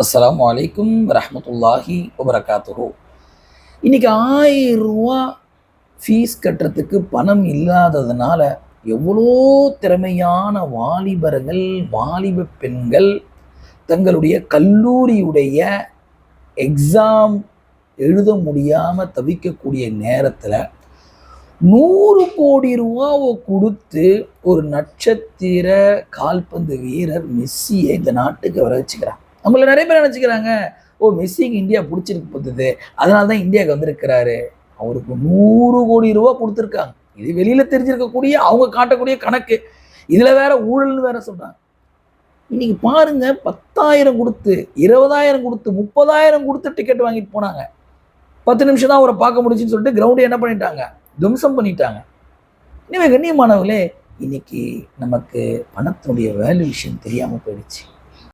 அஸ்ஸலாமு அலைக்கும் வரஹ்மத்துல்லாஹி வபரகாத்துஹு. இன்னைக்கு 1000 ரூபா ஃபீஸ் கட்டுறதுக்கு பணம் இல்லாததுனால எவ்வளோ திறமையான வாலிபர்கள், வாலிப பெண்கள் தங்களுடைய கல்லூரியுடைய எக்ஸாம் எழுத முடியாமல் தவிக்கக்கூடிய நேரத்தில் 100 கோடி ரூபாவை கொடுத்து ஒரு நட்சத்திர கால்பந்து வீரர் மெஸ்ஸியை இந்த நாட்டுக்கு வர வச்சுக்கிறாங்க. நம்மள நிறைய பேர் நினச்சிக்கிறாங்க, ஓ மெஸ்ஸிக்கு இந்தியா பிடிச்சிருக்கு போகுது, அதனால தான் இந்தியாவுக்கு வந்திருக்கிறாரு. அவருக்கு 100 கோடி ரூபா கொடுத்துருக்காங்க. இது வெளியில் தெரிஞ்சிருக்கக்கூடிய அவங்க காட்டக்கூடிய கணக்கு. இதில் வேற ஊழல்னு வேற சொல்கிறாங்க. இன்னைக்கு பாருங்க, 10,000 கொடுத்து, 20,000 கொடுத்து, 30,000 கொடுத்து டிக்கெட் வாங்கிட்டு போனாங்க. 10 நிமிஷம் தான் அவரை பார்க்க முடிஞ்சுன்னு சொல்லிட்டு கிரவுண்டை என்ன பண்ணிட்டாங்க, துவம்சம் பண்ணிட்டாங்க. இனிமே கண்ணியமானவர்களே, இன்னைக்கு நமக்கு பணத்தினுடைய வேல்யூ விஷயம் தெரியாமல் போயிடுச்சு.